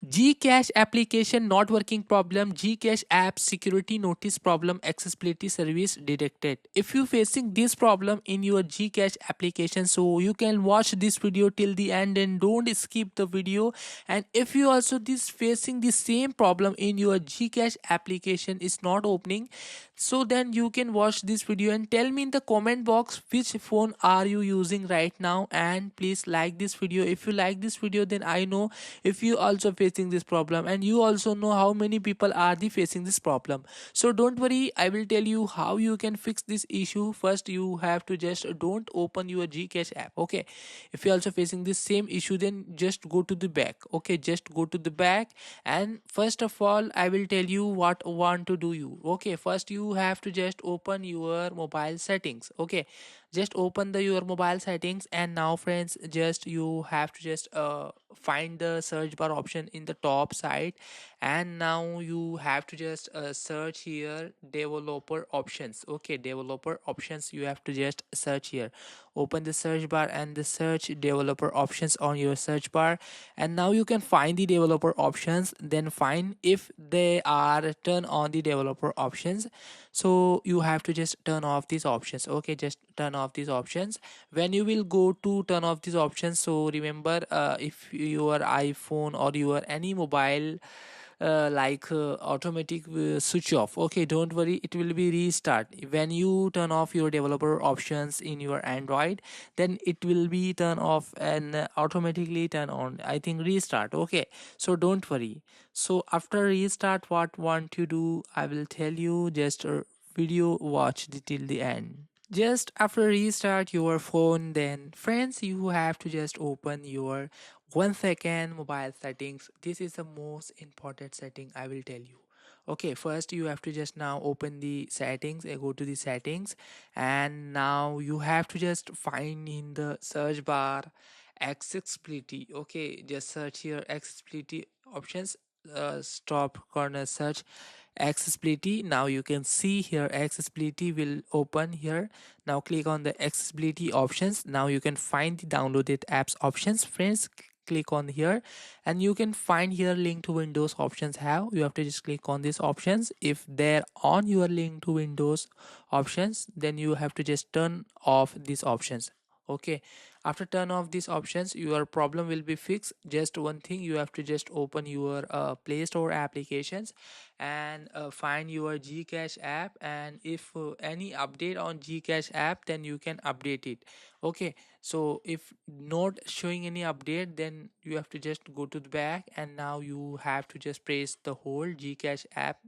Gcash application not working problem, Gcash app security notice problem, accessibility service detected. If you facing this problem in your Gcash application, so you can watch this video till the end and don't skip the video. And if you also this facing the same problem in your Gcash application is not opening, so then you can watch this video and tell me in the comment box which phone are you using right now, and please like this video. If you like this video, then I know if you also facing this problem, and you also know how many people are the facing this problem. So don't worry, I will tell you how you can fix this issue. First you have to just don't open your Gcash app. Okay, if you're also facing this same issue, then just go to the back. Okay, just go to the back, and first of all I will tell you what want to do you. Okay, first you have to just open your mobile settings. Okay, just open the your mobile settings, and now friends, just you have to just find the search bar option in the top side, and now you have to just search here developer options. Okay, developer options, you have to just search here. Open the search bar and the search developer options on your search bar, and now you can find the developer options, then find if they are turn on the developer options. So you have to just turn off these options. Okay, just turn off these options. When you will go to turn off these options, so remember, if your iPhone or your any mobile automatic switch off. Okay, don't worry, it will be restart. When you turn off your developer options in your Android, then it will be turn off and automatically turn on, I think restart. Okay, so don't worry. So after restart, what want to do, I will tell you. Just video watch till the end. Just after restart your phone, then friends, you have to just open your 1 second mobile settings. This is the most important setting I will tell you. Okay, first you have to just now open the settings, go to the settings, and now you have to just find in the search bar accessibility. Okay, just search here accessibility options, top corner search accessibility. Now you can see here accessibility will open here. Now click on the accessibility options. Now you can find the downloaded apps options. Friends, click on here, and you can find here link to Windows options. How you have to just click on these options. If they're on your link to Windows options, then you have to just turn off these options. Okay, after turn off these options, your problem will be fixed. Just one thing, you have to just open your Play Store applications, and find your Gcash app, and if any update on Gcash app, then you can update it. Okay, so if not showing any update, then you have to just go to the back, and now you have to just press the whole Gcash app,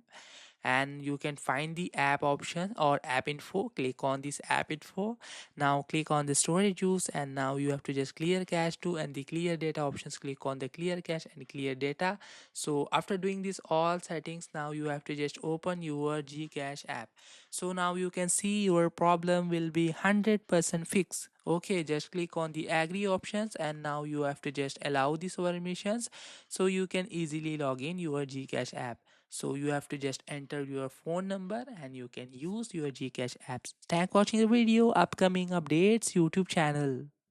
and you can find the app option or app info. Click on this app info. Now click on the storage use, and now you have to just clear cache to, and the clear data options, click on the clear cache and clear data. So after doing this all settings, now you have to just open your Gcash app. So now you can see your problem will be 100% fixed. Okay, just click on the agree options, and now you have to just allow these permissions, so you can easily log in your Gcash app. So you have to just enter your phone number, and you can use your Gcash apps. Thank watching the video. Upcoming updates YouTube channel.